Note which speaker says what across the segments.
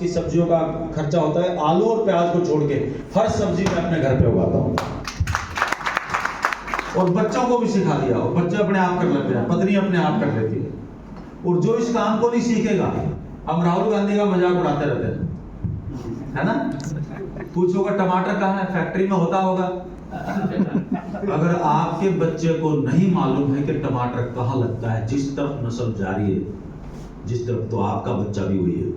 Speaker 1: की सब्जियों का खर्चा होता है, आलू और प्याज को छोड़ के हर सब्जी मैं अपने घर पे उगाता हूँ। और बच्चों को भी सिखा दिया, और बच्चे अपने आप कर लेते हैं, पत्नी अपने आप कर लेती है। और जो इस काम को नहीं सीखेगा, हम राहुल गांधी का मजाक उड़ाते रहते हैं, है ना? पूछोगा टमाटर कहाँ है, फैक्ट्री में होता होगा। अगर आपके बच्चे को नहीं मालूम है कि टमाटर कहाँ लगता है, जिस तरफ नस्ल जारी है, जिस तरफ, तो आपका बच्चा भी वही है।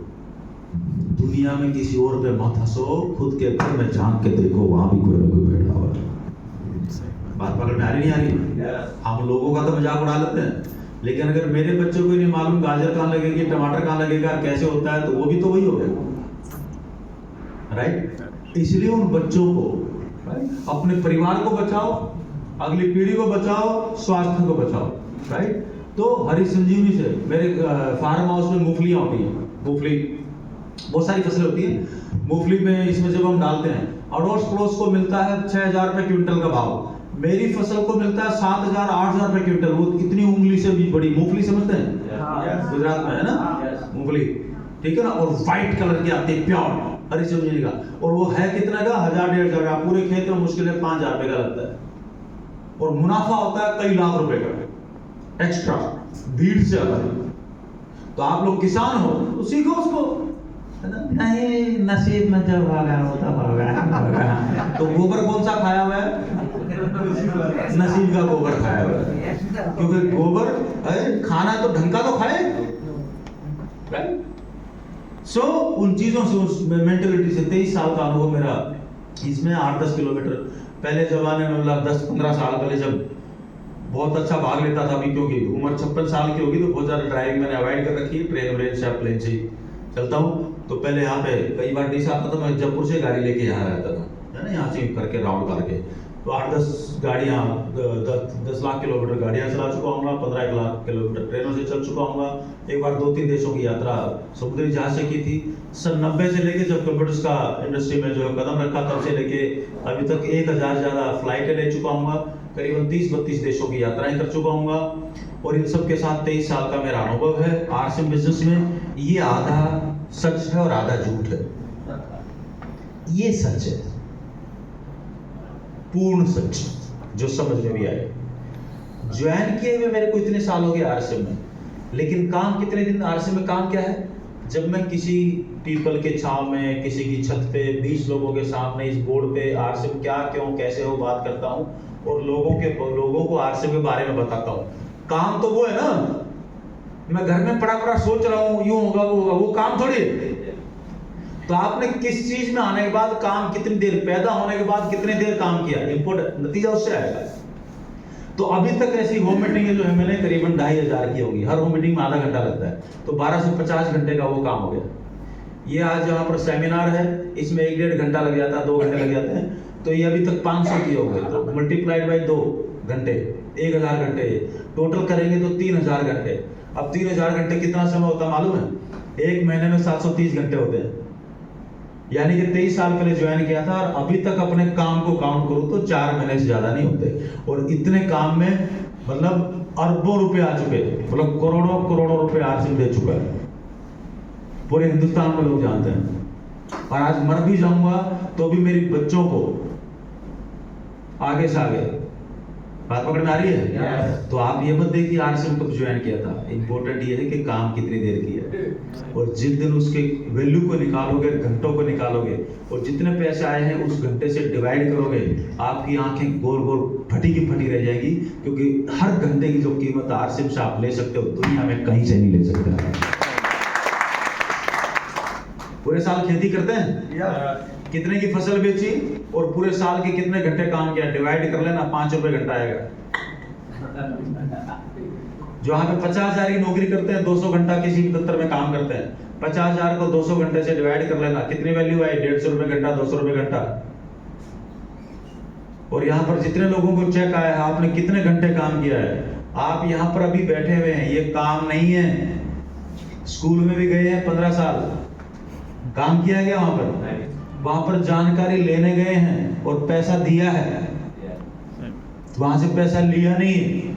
Speaker 1: दुनिया में किसी और पे मत हंसो, खुद के घर में झांक के देखो, वहां भी कोई ना कोई बैठा हुआ है। बात पकड़ में आ रही नहीं आ रही? हम लोगों का तो मजाक उड़ा लेते हैं, लेकिन अगर मेरे बच्चों को नहीं मालूम गाजर कहाँ लगेगी, टमाटर कहाँ लगेगा, कैसे होता है, तो वो भी तो वही हो गया, राइट? इसलिए उन बच्चों को, अपने परिवार को बचाओ, अगली पीढ़ी को बचाओ, स्वास्थ्य को बचाओ, राइट? तो हरी संजीवनी से मेरे फार्म हाउस में मूंगफलियां होती हैं, मूंगफली बहुत सारी फसलें होती हैं। मूंगफली में इसमें जब हम डालते हैं, अड़ोस पड़ोस को मिलता है 6,000 रुपए क्विंटल का भाव, मेरी फसल को मिलता है 7,000 8,000 रुपए क्विंटल। वो इतनी उंगली से भी बड़ी मूंगफली, समझते हैं? गुजरात में है ना मूंगफली, ठीक है ना? और व्हाइट कलर की आती है, प्योर हरी सब्जी का। और वो है कितना का? 1,000-1,500 का। पूरे खेत में मुश्किल है 5,000 रुपए का लगता है, और मुनाफा होता है कई लाख रुपए का एक्स्ट्रा, भीड़ से अलग। तो आप लोग किसान हो तो सीखो उसको, नहीं नसीब में जब होगा वो तो होगा। तो गोबर कौन सा खाया हुआ है? नसीब का गोबर खाया हुआ है, क्योंकि गोबर खाना तो ढंग का तो खाए, राइट? सो उन चीजों से, उस मेंटेलिटी से 23 साल का अनुभव मेरा इसमें। 8-10 किलोमीटर पहले जमाने में, मतलब 10-15 साल पहले जब बहुत अच्छा भाग लेता था, अभी क्योंकि उम्र 56 साल की होगी तो बहुत ज्यादा ड्राइविंग मैंने अवॉइड कर रखी है, ट्रेन व्रेन से, प्लेन से चलता हूँ। तो पहले यहाँ पे कई बार डिस आता था, मैं जयपुर से गाड़ी लेके यहाँ रहता था, है ना, यहाँ से करके राउंड करके। तो 8-10 गाड़ियाँ, 10 लाख किलोमीटर गाड़ियाँ चला चुका हूँ, 15 लाख किलोमीटर ट्रेनों से चल चुका हूँ। एक बार 2-3 देशों की यात्रा समुद्री जहाज से की थी। सन 90 से लेके जब कंप्यूटर्स का इंडस्ट्री में जो कदम रखा, तब से लेके अभी तक 1,000 ज्यादा फ्लाइटें ले चुका हूँ, करीबन 30-32 देशों की यात्राएं कर चुका हूँ। और इन सब के साथ 23 साल का मेरा अनुभव है आरसीएम बिजनेस में। ये आधा सच है और आधा झूठ है। ये सच है, पूर्ण सच, जो समझ में भी आए। ज्वाइन किए हुए मेरे को इतने साल हो गए आरसीएम में, लेकिन काम कितने दिन आरसीएम में? काम क्या है? जब मैं किसी पीपल के छांव में, किसी की छत पे, 20 लोगों के सामने इस बोर्ड पे आरसीएम क्या, क्यों, कैसे हो बात करता हूँ, और लोगों को आरसीएम के बारे में बताता हूँ। काम तो वो है ना, मैं घर में पड़ा सोच रहा हूँ यूं होगा वो होगा, वो काम थोड़ी है। तो आपने किस चीज में आने के बाद काम, कितनी देर, पैदा होने के बाद कितनी देर काम किया, इंपोर्टेंट नतीजा उससे आएगा। तो अभी तक ऐसी होम मीटिंग जो है मैंने करीबन 2,500 की होगी। हर होम मीटिंग में आधा घंटा लगता है, तो 12 से 50 घंटे का वो काम हो गया। ये आज यहाँ पर सेमिनार है, इसमें 1-1.5 घंटा लग जाता है, 2 घंटे लग जाते हैं। तो ये अभी तक 500 की हो गई, तो मल्टीप्लाइड बाई 2 घंटे, 1,000 घंटे टोटल करेंगे तो 3,000 घंटे। अब 3,000 घंटे कितना समय होता है मालूम है? एक महीने में 730 घंटे होते हैं। यानी कि 23 साल पहले ज्वाइन किया था, और अभी तक अपने काम को काउंट करूं तो 4 महीने से ज्यादा नहीं होते। और इतने काम में मतलब अरबों रुपए आ चुके, मतलब करोड़ों रुपए आरसीएम दे चुका है, पूरे हिंदुस्तान में लोग जानते हैं। और आज मर भी जाऊंगा तो भी मेरी बच्चों को आगे से आगे, बात पकड़ में आ रही है? yes. तो आप ये मत देखिए आरसीएम कब ज्वाइन किया था, इंपॉर्टेंट ये है कि काम कितनी देर किया है। और जिस दिन उसके वैल्यू को निकालोगे, घंटों को निकालोगे, और जितने पैसे आए हैं उस घंटे से डिवाइड करोगे, आपकी आंखें गोल गोल फटी की फटी रह जाएगी। क्योंकि हर घंटे की जो कीमत आरसीएम से आप ले सकते हो, दुनिया में कहीं से नहीं ले सकते। पूरे साल खेती करते हैं, कितने की फसल बेची और पूरे साल के कितने घंटे काम किया, डिवाइड कर लेना, 5 रुपए घंटा आएगा। जो यहाँ पे 50,000 की नौकरी करते हैं, 200 घंटा किसी दफ्तर में काम करते हैं, 50,000 को 200 घंटे से डिवाइड कर लेना, कितनी वैल्यू आई? 150 रुपए घंटा, 200 रुपए घंटा। और यहाँ पर जितने लोगों को चेक आया है, आपने कितने घंटे काम किया है। आप यहाँ पर अभी बैठे हुए हैं, ये काम नहीं है। स्कूल में भी गए हैं 15 साल, काम किया गया वहां पर जानकारी लेने गए हैं और पैसा दिया है, वहां से पैसा लिया नहीं है।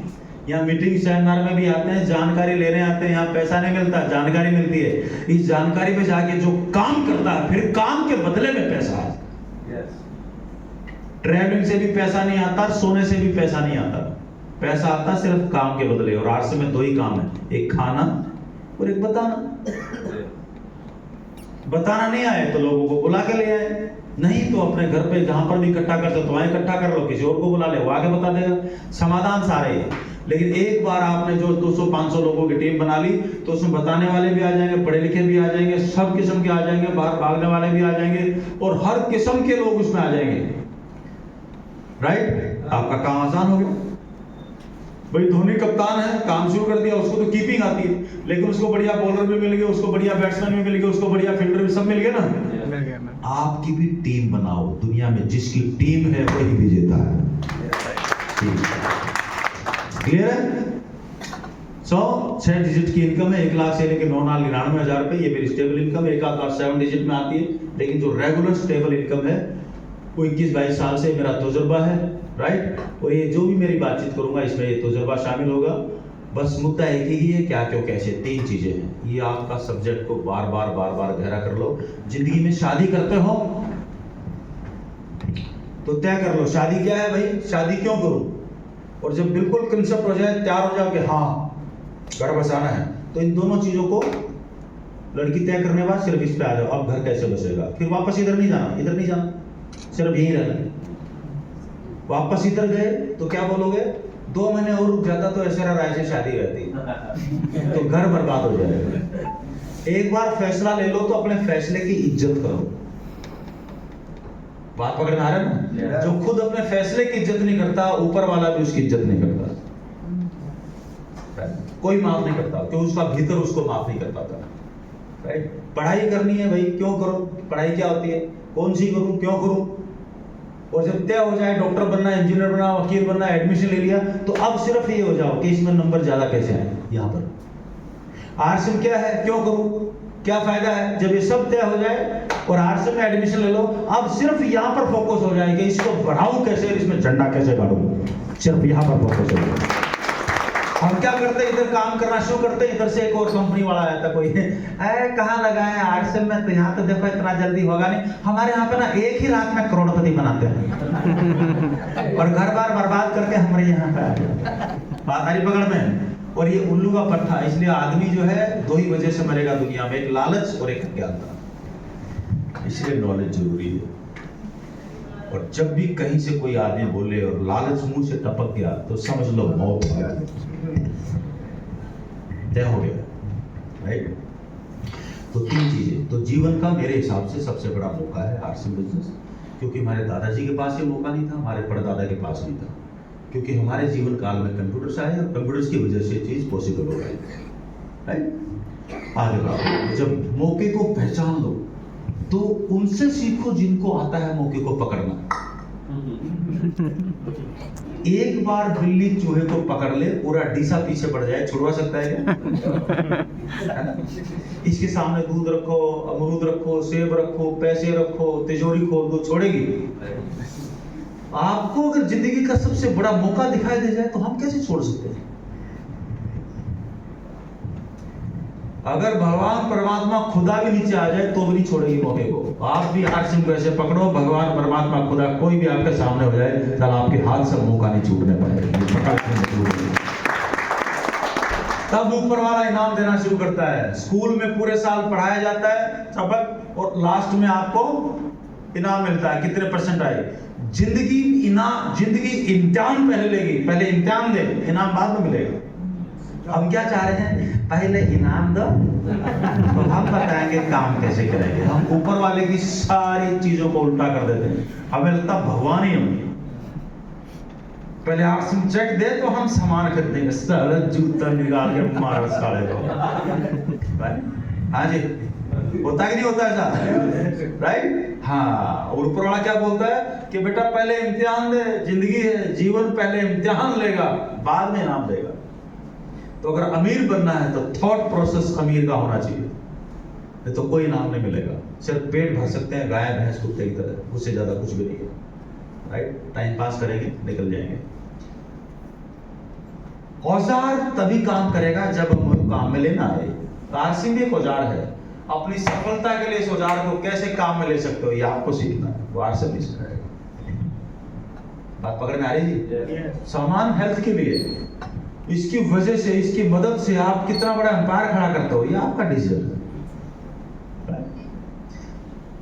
Speaker 1: यहाँ मीटिंग सेमिनार में भी आते हैं, जानकारी लेने आते हैं, यहाँ पैसा नहीं मिलता, जानकारी मिलती है। इस जानकारी पे जाके जो काम करता है, फिर काम के बदले में पैसा आता है। ट्रैवलिंग से भी पैसा नहीं आता, सोने से भी पैसा नहीं आता, पैसा आता सिर्फ काम के बदले। और आरसी में 2 ही काम है, एक खाना और एक बताना। बताना नहीं आए तो लोगों को बुला के ले आए, नहीं तो अपने घर पे जहां पर भी इकट्ठा कर सकते हो वहां इकट्ठा कर लो, किसी और को बुला ले, वो आके बता देगा। समाधान सारे हैं। लेकिन एक बार आपने जो 200-500 लोगों की टीम बना ली तो उसमें बताने वाले भी आ जाएंगे, पढ़े लिखे भी आ जाएंगे, सब किस्म के आ जाएंगे, बाहर भागने वाले भी आ जाएंगे और हर किस्म के लोग उसमें आ जाएंगे। राइट? आपका काम आसान हो गया। भाई धोनी कप्तान है, काम शुरू कर दिया, उसको तो कीपिंग आती है, लेकिन उसको बढ़िया बॉलर भी मिल गया, उसको बढ़िया बैट्समैन भी मिल गया, उसको बढ़िया फील्डर भी, सब मिल गया ना। आपकी भी टीम बनाओ, दुनिया में जिसकी टीम है वही विजेता है। क्लियर है? 6 डिजिट की इनकम है, 1 लाख से लेकर 9,99,000 रुपए, ये मेरी स्टेबल इनकम है। 1 आध 7 डिजिट में आती है, लेकिन जो रेगुलर स्टेबल इनकम है वो 21-22 साल से मेरा तजुर्बा है। राइट? और ये जो भी मेरी बातचीत करूंगा इसमें ये तजुर्बा शामिल होगा। बस मुद्दा एक ही है, क्या क्यों कैसे, 3 चीजें हैं। ये आपका सब्जेक्ट को बार बार गहरा कर लो। जिंदगी में शादी करते हो तो तय कर लो शादी क्या है भाई, शादी क्यों करूं। और जब बिल्कुल कंसेप्ट हो जाए, तैयार हो जाओ कि हाँ घर बसाना है, तो इन दोनों चीजों को लड़की तय करने के बाद सिर्फ इस पे आ जाओ, अब घर कैसे बसेगा। फिर वापस इधर नहीं जाना, इधर नहीं जाना, सिर्फ यहीं रहना। वापस इधर गए तो क्या बोलोगे, 2 महीने और रुक जाता तो ऐसे राय से शादी रहती, तो घर बर्बाद हो जाएगा। एक बार फैसला ले लो तो अपने फैसले की इज्जत करो। बात पकड़ में आ रहा है ना? जो खुद अपने फैसले की इज्जत नहीं करता, ऊपर वाला भी उसकी इज्जत नहीं करता। कोई माफ नहीं करता, क्योंकि उसका भीतर उसको माफ नहीं कर पाता। राइट? पढ़ाई करनी है भाई, क्यों करो, पढ़ाई क्या होती है, कौन सी करूं, क्यों करूं। और जब तय हो जाए डॉक्टर बनना, इंजीनियर बनना, वकील बनना, एडमिशन ले लिया, तो अब सिर्फ ये हो जाओ कि इसमें नंबर ज्यादा कैसे आए। यहाँ पर आर्ट्स में क्या है, क्यों करूं, क्या फायदा है। जब ये सब तय हो जाए और आर्ट्स में एडमिशन ले लो, अब सिर्फ यहाँ पर फोकस हो जाए कि इसको बढ़ाऊं कैसे, इसमें झंडा कैसे गाड़ूं, सिर्फ यहाँ पर फोकस हो जाए। हम क्या करते हैं, इधर काम करना शुरू करते हैं, इधर से एक और कंपनी वाला आया था कोई, अरे कहाँ लगा है आर्ट्स में, तो यहाँ तो देखो इतना जल्दी होगा नहीं, हमारे यहाँ पे ना एक ही रात में करोड़पति बनाते हैं और घर बार बर्बाद करके हमारे यहाँ पे आ गए। बात आ रही पकड़ में? और ये उल्लू का पट्टा, इसलिए आदमी जो है 2 ही वजह से मरेगा दुनिया में, एक लालच और एक अज्ञानता। इसलिए नॉलेज जरूरी है। और जब भी कहीं से कोई आदमी बोले और लालच मुंह से टपक गया तो समझ लो मौत आ गई, तय हो गया। राइट? तो 3 चीजें तो जीवन का मेरे हिसाब से सबसे बड़ा मौका है आरसी बिजनेस, क्योंकि हमारे दादाजी के पास ये मौका नहीं था, हमारे परदादा के पास नहीं था, क्योंकि हमारे जीवन काल में कंप्यूटर्स आए और कंप्यूटर्स की वजह से ये चीज पॉसिबल हो गई। राइट? आगे बढ़ो, जब मौके को पहचान लो तो उनसे सीखो जिनको आता है मौके को पकड़ना। एक बार बिल्ली चूहे को पकड़ ले, पूरा डीसा पीछे पड़ जाए, छुड़वा सकता है क्या? इसके सामने दूध रखो, अमरूद रखो, सेब रखो, पैसे रखो, तिजोरी खोल दो, छोड़ेगी? आपको अगर जिंदगी का सबसे बड़ा मौका दिखाई दे जाए तो हम कैसे छोड़ सकते हैं? अगर भगवान परमात्मा खुदा भी नीचे आ जाए तो भी नहीं छोड़ेगी मौके को। आप भी हर सिंह को ऐसे पकड़ो, भगवान परमात्मा खुदा कोई भी आपके सामने हो जाए, तब आपके हाथ से मौका नहीं छूटने पाएगा। तब ऊपर वाला इनाम देना शुरू करता है। स्कूल में पूरे साल पढ़ाया जाता है सबक, और लास्ट में आपको इनाम मिलता है, कितने % आए। जिंदगी इम्तिहान पहले लेगी, पहले इम्तिहान दे, इनाम बाद में मिलेगा। हम क्या चाह रहे हैं, पहले इनाम दो तो हम बताएंगे काम कैसे करेंगे। हम ऊपर वाले की सारी चीजों को उल्टा कर देते हैं, हमें लगता भगवान ही होंगे। पहले आप चेक दे तो हम सामान खरीदेंगे, सारा जूता निकाल के मारो साले को। हाँ जी, होता कि नहीं होता ऐसा? राइट? हाँ। और ऊपर वाला क्या बोलता है कि बेटा पहले इम्तिहान दे, जिंदगी है, जीवन पहले इम्तिहान लेगा, बाद में इनाम देगा। तो अगर अमीर बनना है तो थॉट प्रोसेस अमीर का होना चाहिए, नहीं तो कोई इनाम नहीं मिलेगा। सिर्फ पेट भर सकते हैं गाय भैंस कुत्ते की तरह, उससे ज्यादा कुछ भी नहीं है। राइट? टाइम पास करेंगे, निकल जाएंगे। औजार तभी काम करेगा जब हम काम में लेना है। आरसी भी एक औजार है। अपनी सफलता के लिए इस औजार को कैसे काम में ले सकते हो, ये आपको सीखना है, वो आरसी नहीं सिखाएगा। बात पकड़ में आ रही जी? सामान हेल्थ के लिए, इसकी वजह से, इसकी मदद से आप कितना बड़ा एम्पायर खड़ा करते हो, ये आपका डिसीजन है।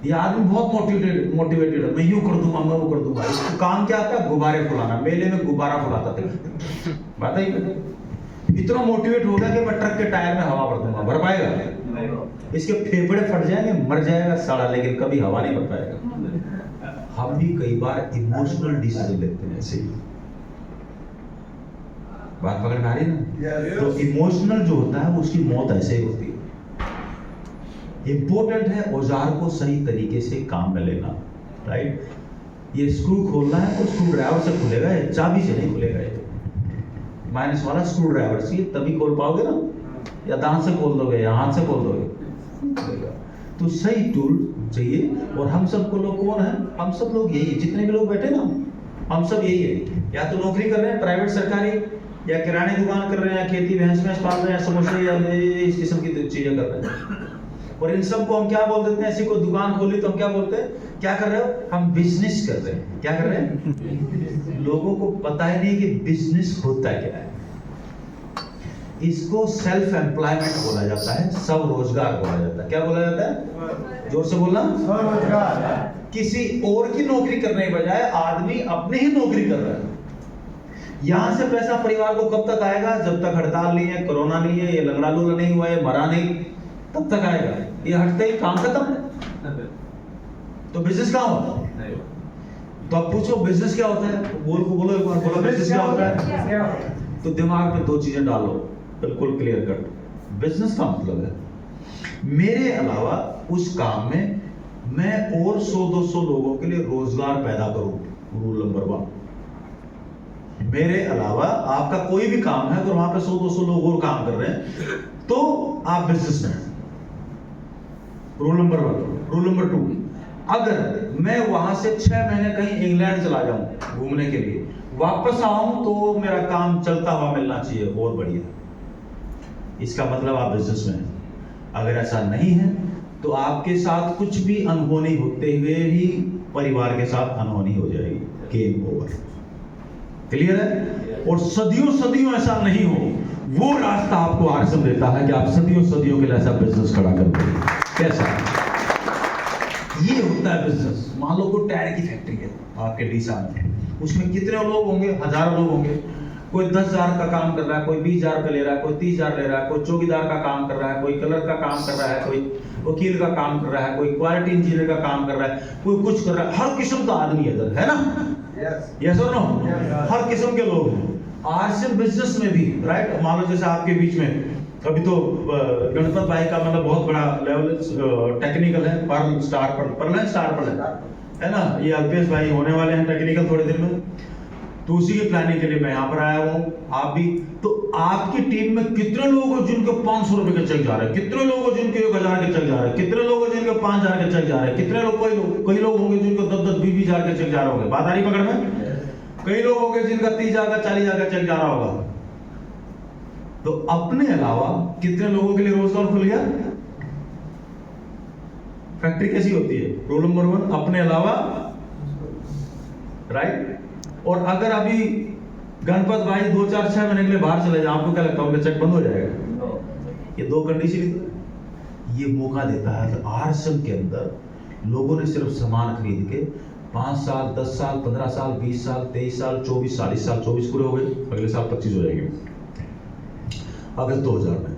Speaker 1: ये आदमी बहुत मोटिवेटेड है, मैं यूं कर दूंगा, मैं वो कर दूंगा। इसका काम क्या था? गुब्बारे फुलाना। मेले में गुब्बारा फुलाता था। बात है, इतना मोटिवेट हो गया कि मैं ट्रक के टायर में हवा भर दूंगा। भर पाएगा? इसके फेफड़े फट जाएंगे, मर जाएगा साला, लेकिन कभी हवा नहीं भर पाएगा। हम भी कई बार इमोशनल डिसीजन लेते हैं ऐसे ही। बात पकड़ में आ रही ना? तो इमोशनल जो होता है उसकी मौत ऐसे ही होती है। इंपॉर्टेंट है औजार को सही तरीके से काम में लेना, राइट? ये स्क्रू खोलना है तो स्क्रू ड्राइवर से खुलेगा, ये चाबी से नहीं खुलेगा। ये माइनस वाला स्क्रू ड्राइवर से तभी खोल पाओगे ना, या दांत से खोल दोगे या हाथ से खोल दोगे। तो सही टूल चाहिए। और हम सबको लोग कौन है? हम सब लोग यही है, जितने भी लोग बैठे ना, हम सब यही है। या तो नौकरी कर रहे हैं प्राइवेट सरकारी, या किराने दुकान कर रहे हैं, या खेती भैंस पाल रहे हैं, समोसे या इस किस्म की चीजें कर रहे हैं। और इन सबको हम क्या बोल देते हैं? ऐसी कोई दुकान खोली तो हम क्या बोलते हैं? क्या कर रहे हो? हम बिजनेस कर रहे हैं। क्या कर रहे हैं? लोगों को पता ही नहीं कि बिजनेस होता क्या है। इसको सेल्फ एम्प्लॉयमेंट बोला जाता है, सब रोजगार बोला जाता है। क्या बोला जाता है? जोर से बोलना। स्वरोजगार। किसी और की नौकरी करने के बजाय आदमी अपनी ही नौकरी कर रहा है। यहां से पैसा परिवार को कब तक आएगा? जब तक हड़ताल नहीं है, कोरोना नहीं है, ये लंगड़ा लूला नहीं हुआ है, मरा नहीं, तब तक आएगा। ये हटते ही काम खत्म। तो बिजनेस कहाँ होता है? तो अब पूछो बिजनेस क्या होता है? बोलो एक बार, बोलो बिजनेस क्या होता है? तो दिमाग में दो चीजें डालो, बिल्कुल क्लियर कट। बिजनेस का मतलब है मेरे अलावा उस काम में मैं और 100-200 लोगों के लिए रोजगार पैदा करूं। Rule number 1। मेरे अलावा आपका कोई भी काम है, अगर वहां पे 100-200 लोग और काम कर रहे हैं तो आप businessman. Rule number 1। Rule number 2, अगर मैं वहां से 6 महीने कहीं इंग्लैंड चला जाऊं घूमने के लिए, वापस आऊं तो मेरा काम चलता हुआ मिलना चाहिए और बढ़िया। इसका मतलब आप बिजनेसमैन। अगर ऐसा नहीं है तो आपके साथ कुछ भी अनहोनी होते हुए ही परिवार के साथ अनहोनी हो जाएगी। Game over. क्लियर है? और सदियों सदियों ऐसा नहीं हो, वो रास्ता आपको आरसम देता है कि आप सदियों सदियों के लिए ऐसा बिजनेस खड़ा करते हैं। कैसा? ये होता है बिजनेस। मान लो कोई टायर की फैक्ट्री है आपके डीसा में, उसमें कितने लोग होंगे? हजारों लोग होंगे। कोई 10,000 का काम कर रहा है, कोई 20,000 का ले रहा है, कोई 30,000 ले रहा है, कोई चौकीदार का काम कर रहा है, कोई कलर का काम कर रहा है, कोई वकील का काम कर रहा है, कोई क्वालिटी इंजीनियर का काम कर रहा है, कोई कुछ कर रहा है। हर किस्म का आदमी इधर है ना? यस और नो? हर किस्म के लोग हैं। आरसीएम बिजनेस में भी, राइट? मान लो जैसे आपके बीच में अभी तो गणपत भाई का मतलब बहुत बड़ा लेवल टेक्निकल है, पर्ल स्टार पर है ना? ये अल्पेश भाई होने वाले हैं टेक्निकल थोड़े दिन में, तो उसी की प्लानिंग के लिए मैं यहाँ पर आया हूँ। आप भी तो आपकी टीम में कितने लोग हो जिनके 500 रुपए के चेक जा रहे हैं? कितने लोग हो जिनके 1,000 के चेक जा रहे हैं? कितने लोग हो जिनके 5,000 के चेक जा रहे हैं? कितने लोग, कई लोग होंगे जिनको 10-20 हजार के चेक जा रहे होंगे। बात आ रही पकड़ में? कई लोग होंगे जिनका 30,000 का 40,000 का चेक जा रहा होगा। तो अपने अलावा कितने लोगों के लिए रोजगार खुल गया? फैक्ट्री कैसी होती है? रूल नंबर 1, अपने अलावा, राइट? और अगर अभी गणपत भाई 2-4-6 महीने के लिए बाहर चले जाए, आपको क्या लगता है उनका चेक बंद हो जाएगा? ये 2 कंडीशन ये मौका देता है कि आरसीएम के अंदर लोगों ने सिर्फ सामान खरीद के 5 साल, 10 साल, 15 साल, 20 साल, 23 साल, 24 साल, इस साल 24 पूरे हो गए, अगले साल 25 हो जाएंगे अगस्त 2000 में।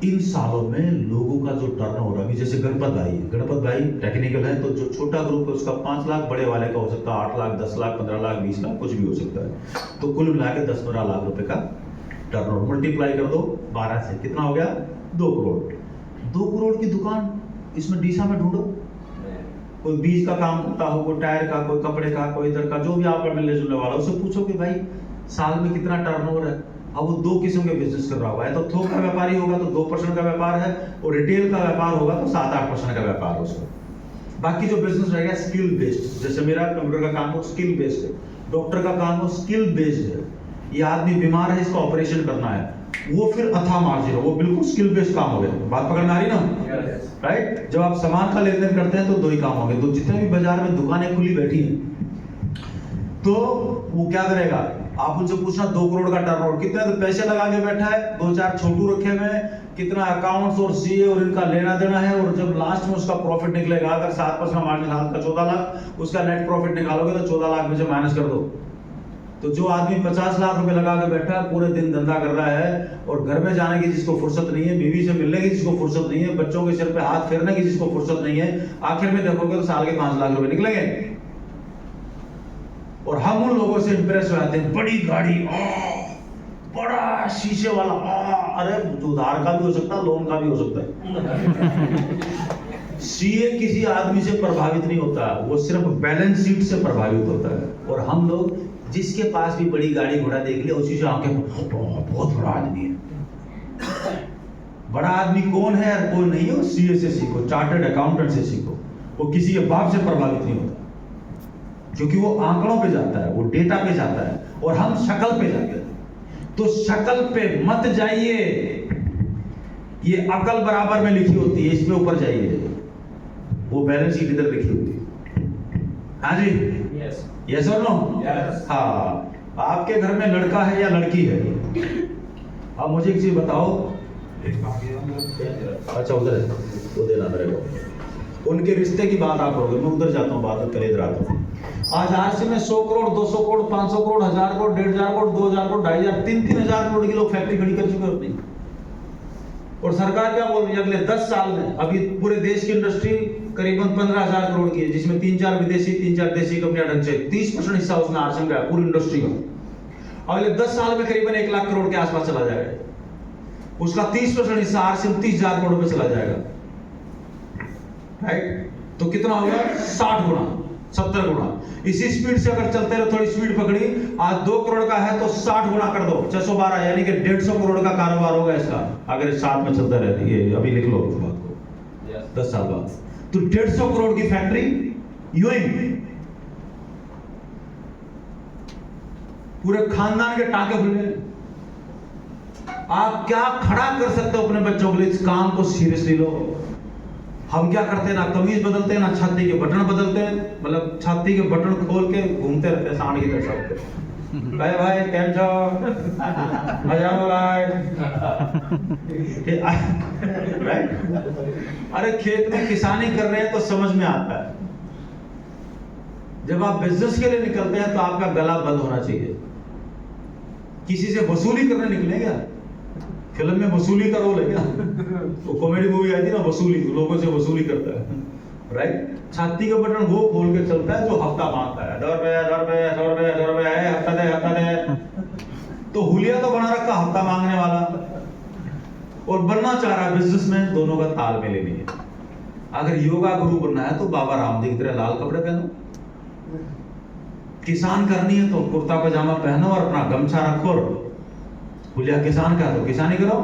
Speaker 1: इन सालों में लोगों का जो टर्नओवर, अभी जैसे गणपत भाई टेक्निकल है, तो जो छोटा ग्रुप है उसका 5 लाख, बड़े वाले का हो सकता है 8 लाख, 10 लाख, 15 लाख, 20 लाख, कुछ भी हो सकता है। तो कुल मिला के 10-15 लाख रुपए का टर्नओवर मल्टीप्लाई कर दो 12 से, कितना हो गया? 2 करोड़। 2 करोड़ की दुकान इसमें डीसा में ढूंढो। कोई बीज का काम करता हो, कोई टायर का, कोई कपड़े का, कोई इधर का, जो भी आपका मिलने जुलने वाला, उससे पूछो कि भाई साल में कितना टर्नओवर है। अब वो 2 किस्म के बिजनेस कर रहा हुआ है, तो थोक का व्यापारी होगा तो 2% का व्यापार है, और रिटेल का व्यापार होगा तो 7-8% का व्यापार है उसका। बाकी जो बिजनेस रहेगा स्किल बेस्ड, जैसे मेरा कंप्यूटर का काम हो स्किल बेस्ड है, डॉक्टर का काम हो स्किल बेस्ड है, ये आदमी बीमार है, इसका ऑपरेशन करना है, वो फिर अथा मार्जिन, वो बिल्कुल स्किल बेस्ड काम हो गया। बात पकड़ में आ रही ना? राइट। जब आप सामान का लेन देन करते हैं तो दो ही काम हो गए। तो जितने भी बाजार में दुकानें खुली बैठी हैं, तो वो क्या करेगा, आप उनसे पूछना 2 करोड़ का टर्नओवर कितना, तो पैसे लगा के बैठा है, 2-4 छोटू रखे हुए हैं, कितना अकाउंट्स और सीए और इनका लेना देना है, और जब लास्ट में उसका प्रॉफिट निकलेगा, अगर 7% मार्जिन हाथ का 14 लाख, उसका नेट प्रॉफिट निकालोगे तो 14 लाख में से माइनस कर दो। तो जो आदमी 50 लाख रुपए लगा के बैठा है, पूरे दिन धंधा कर रहा है, और घर में जाने की जिसको फुर्सत नहीं है, बीवी से मिलने की जिसको फुर्सत नहीं है, बच्चों के सिर पे हाथ फेरने की जिसको फुर्सत नहीं है, आखिर में देखोगे तो साल के 5 लाख रुपए निकलेंगे। और हम उन लोगों से इंप्रेस हो जाते हैं, बड़ी गाड़ी, बड़ा शीशे वाला, अरे उधार का भी हो सकता है, लोन का भी हो सकता है। सीए किसी आदमी से प्रभावित नहीं होता, वो सिर्फ बैलेंस शीट से प्रभावित होता है। और हम लोग जिसके पास भी बड़ी गाड़ी घोड़ा देख लिया, उसी से आंखें, बहुत बड़ा आदमी है। बड़ा आदमी कौन है और कौन नहीं है, वो सीए से सीखो, चार्टर्ड अकाउंटेंट से सीखो। वो किसी के बाप से प्रभावित नहीं होता, क्योंकि वो आंकड़ों पे जाता है, वो डेटा पे जाता है, और हम शक्ल पे जाते हैं। तो शक्ल पे मत जाइए, ये अकल बराबर में लिखी होती है, इसमें ऊपर जाइए, वो बैलेंस शीट इधर लिखी होती है। हाँ जी, यस और नो? हाँ। आपके घर में लड़का है या लड़की है? अब मुझे एक चीज बताओ, अच्छा उधर है, वो देना मेरे को। उनके रिश्ते की बात आप करोगे, मैं उधर जाता हूँ, बात कर इधर आता हूँ। आज आरसी में 100 करोड़, 200 करोड़, 500 करोड़, 1000 करोड़, 1500 करोड़, 2000 करोड़, 2500, 3000 करोड़ की लोग फैक्ट्री खड़ी कर चुके अपनी। और सरकार क्या बोल रही है, अगले 10 साल में, अभी पूरे देश की इंडस्ट्री करीबन 15,000 करोड़ की है, जिसमें 3-4 विदेशी, 3-4 देशी कंपनियां ढंग से, 30% हिस्सा उसमें आरसीएम का है पूरी इंडस्ट्री का। अगले 10 साल में करीबन 1 लाख करोड़ के आसपास चला जाएगा, उसका 30% हिस्सा आरसीएम 30,000 करोड़ में चला जाएगा। राइट? तो कितना होगा? 60 गुना, 70 गुना। इसी स्पीड से अगर चलते रहे, थोड़ी स्पीड पकड़ी, आज 2 करोड़ का है तो 60 गुना कर दो, 612, यानी कि 150 करोड़ का कारोबार होगा इसका, अगर इस साथ में चलता रहती है। अभी लिख लो उस बात को, 10 साल बाद तो 150 करोड़ की फैक्ट्री यूं ही पूरे खानदान के टाके खुले। आप क्या खड़ा कर सकते हो अपने बच्चों के लिए? इस काम को सीरियसली लो। हम क्या करते हैं, ना कमीज बदलते हैं, ना छाती के बटन बदलते हैं, मतलब छाती के बटन खोल के घूमते रहते हैं सांड की तरह। भाई भाई केम छो, मजा भाई, राइट? अरे खेत में किसानी कर रहे हैं तो समझ में आता है, जब आप बिजनेस के लिए निकलते हैं तो आपका गला बंद होना चाहिए। किसी से वसूली करने निकले क्या? फिल्म में वसूली का रोल है क्या? वो कॉमेडी मूवी आई थी ना, वसूली, लोगों से वसूली करता है, राइट? छाती का बटन वो खोल के चलता है जो हफ्ता मांगता है, 100 रुपए, 100 रुपए, 100 रुपए, 100 रुपए है, हफ्ता दे, हफ्ता दे। तो हुलिया तो बना रखा हफ्ता मांगने वाला, और बनना चाह रहा है बिजनेसमैन। दोनों का तालमेल नहीं है। अगर योगा गुरु बनना है तो बाबा रामदेव की तरह लाल कपड़े पहनो, किसान करनी है तो कुर्ता पजामा पहनो और अपना गमछा रखो, हुलिया किसान का तो किसानी करो।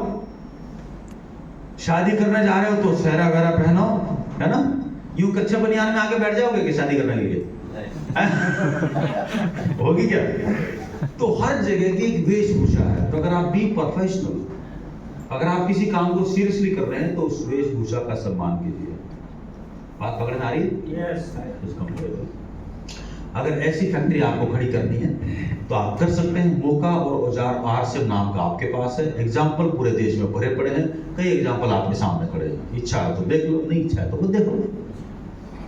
Speaker 1: शादी करने जा रहे हो तो सहरा गहरा पहनो, है ना? यूं कच्चे बनियान में आके बैठ जाओगे कि शादी करने के लिए? होगी क्या? तो हर जगह की एक वेशभूषा है। तो अगर आप बी प्रोफेशनल, अगर आप किसी काम को सीरियसली कर रहे हैं तो उस वेशभूषा का सम्मान कीजिए। बात पकड़ में आ रही है? यस। अगर ऐसी फैक्ट्री आपको खड़ी करनी है तो आप कर सकते हैं। मौका और औजार आरसीएम नाम का आपके पास है। एग्जाम्पल पूरे देश में भरे पड़े हैं, कई एग्जाम्पल आपके सामने खड़े हैं। इच्छा है तो देख लो, नहीं इच्छा है तो मत देखो।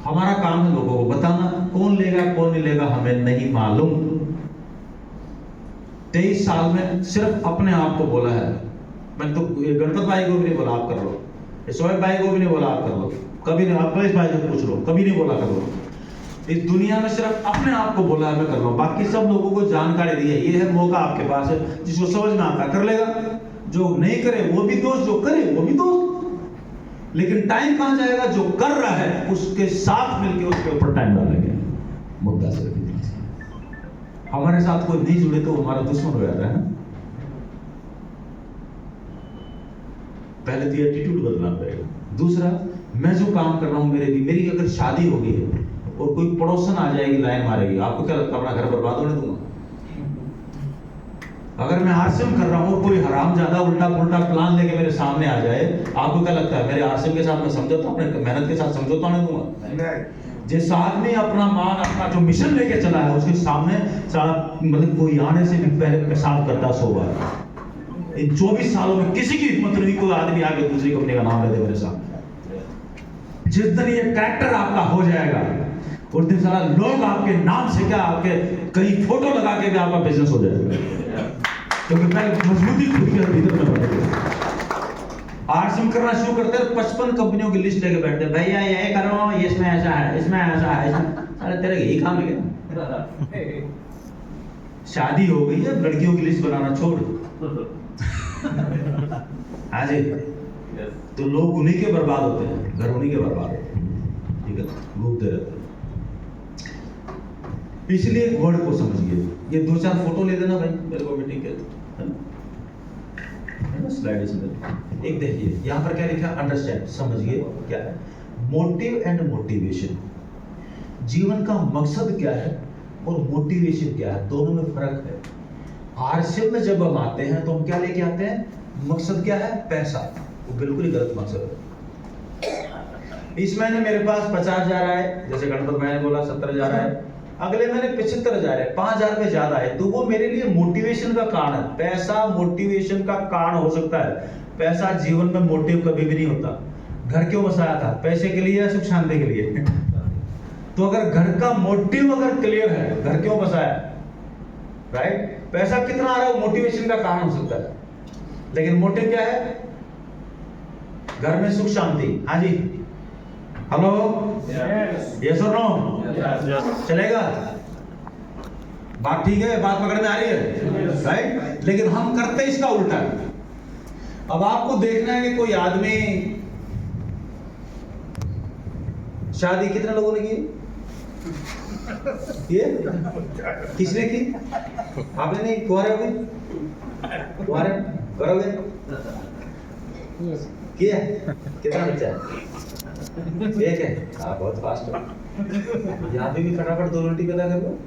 Speaker 1: हमारा काम है लोगों को बताना, कौन लेगा कौन नहीं लेगा हमें नहीं मालूम। 23 साल में सिर्फ अपने आप को बोला है। मैंने तो गणपत भाई को भी नहीं बोला आप कर लो, शोएब भाई को भी नहीं बोला आप कर लो, कभी नहीं। आप भाई से पूछ लो, कभी नहीं बोला कर लो। इस दुनिया में सिर्फ अपने आप को बोला है मैं कर लो, बाकी सब लोगों को जानकारी दी है। ये है मौका आपके पास है, जिसको समझ में आता कर लेगा, जो नहीं करे वो भी दोस्त, जो करे वो भी दोस्त। लेकिन टाइम कहां जाएगा? जो कर रहा है उसके साथ मिलकर उसके ऊपर टाइम डालेंगे। मुद्दा सिर्फ हमारे साथ कोई नहीं जुड़े तो हमारा दुश्मन हो जाता है ना। पहले तो एटीट्यूड बदलना पड़ेगा। दूसरा, मैं जो काम कर रहा हूं, मेरी अगर शादी हो गई है और कोई पड़ोसन आ जाएगी लाइन मारेगी, आपको क्या लगता है अपना घर बर्बाद होने दूंगा? अगर मैं आरसीएम कर रहा हूँ, कोई हरामजादा उल्टा पुल्टा प्लान लेके मेरे सामने आ जाए, आपको क्या लगता है मेरे आरसीएम के साथ मैं समझौता, अपने मेहनत के साथ समझौता नहीं दूंगा? जिस आदमी अपना मान, अपना जो मिशन लेके चला है, उसके सामने सारा मतलब कोई आने से भी पहले पेशाब करता 100 बार। इन 24 सालों में किसी की हिम्मत नहीं कोई आदमी आके दूसरी कंपनी का नाम ले दे मेरे सामने। जिस दिन ये कैरेक्टर आपका हो जाएगा, उस दिन सारा लोग आपके नाम से क्या, आपके कई फोटो लगा के भी आपका बिजनेस हो जाएगा, क्योंकि पहले मजबूती खुद के भीतर में बनेगी। आरसीएम करना शुरू करते हैं, 55 कंपनियों की लिस्ट लेके बैठते हैं, भैया ये करो, ये इसमें ऐसा है, इसमें ऐसा है, अरे तेरे यही काम है क्या? शादी हो गई है, लड़कियों की लिस्ट बनाना छोड़। हाँ जी, तो लोग उन्हीं के बर्बाद होते हैं, घर उन्हीं के बर्बाद होते हैं, ठीक है, घूमते रहते हैं। इसलिए वर्ड को समझिए। ये 2-4 फोटो ले देना भाई मेरे को मीटिंग के, स्लाइड इसमें एक देखिए, यहाँ पर क्या लिखा है, अंडरस्टैंड, समझिए क्या है मोटिव एंड मोटिवेशन। जीवन का मकसद क्या है और मोटिवेशन क्या है, दोनों में फर्क है। आरसीएम में जब हम आते हैं तो हम क्या लेके आते हैं, मकसद क्या है, पैसा, वो बिल्कुल ही गलत मकसद है। इस महीने मेरे पास 50,000 आए, जैसे गणपत मैंने बोला 70,000 आए, अगले महीने 75,000 है, 5,000 रुपए ज्यादा है, तो वो मेरे लिए मोटिवेशन का कारण है। पैसा मोटिवेशन का कारण हो सकता है। पैसा जीवन में मोटिव कभी भी नहीं होता। घर क्यों बसाया था, पैसे के लिए या सुख शांति के लिए? तो अगर घर का मोटिव अगर क्लियर है, घर क्यों बसाया, राइट? पैसा कितना आ रहा है, मोटिवेशन का कारण हो सकता है, लेकिन मोटिव क्या है, घर में सुख शांति। हाँ जी, हेलो, यस और नो, चलेगा? बात ठीक है, बात पकड़ में आ रही है, राइट? लेकिन हम करते इसका उल्टा है। अब आपको देखना है कि कोई आदमी, शादी कितने लोगों ने की? ये किसने की? आपने नहीं? कुंवारे हो गए? कुंवारे करोगे? किया? कितना बच्चा है? एक है? हाँ, बहुत फास्ट हो। यहाँ पे भी फटाफट 2 रोटी पैदा कर लो।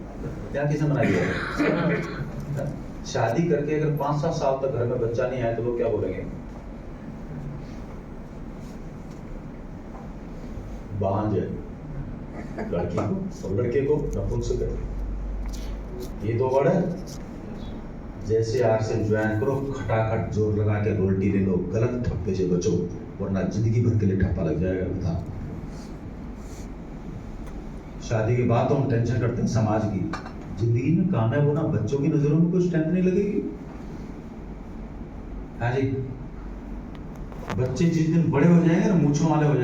Speaker 1: क्या किसने बना दिया? शादी करके अगर 5-7 साल तक घर में बच्चा नहीं आया तो लोग क्या बोलेंगे, बांझ है, लड़की को और लड़के को नपुंसक है। ये 2 वर्ड है। जैसे आरसीएम ज्वाइन करो, खटाखट जोर लगा के रोटी ले लो, गलत ठप्पे से बचो, वरना जिंदगी भर के लिए ठप्पा लग जाएगा। बता, शादी के बाद तो हम टेंशन करते हैं समाज की, जिंदगी में कामयाब होना, बच्चों की नजरों में कुछ टेंशन नहीं लगेगी। हाँ जी, बच्चे जिस दिन बड़े हो जाएंगे ना, मूंछों वाले हो जाएंगे।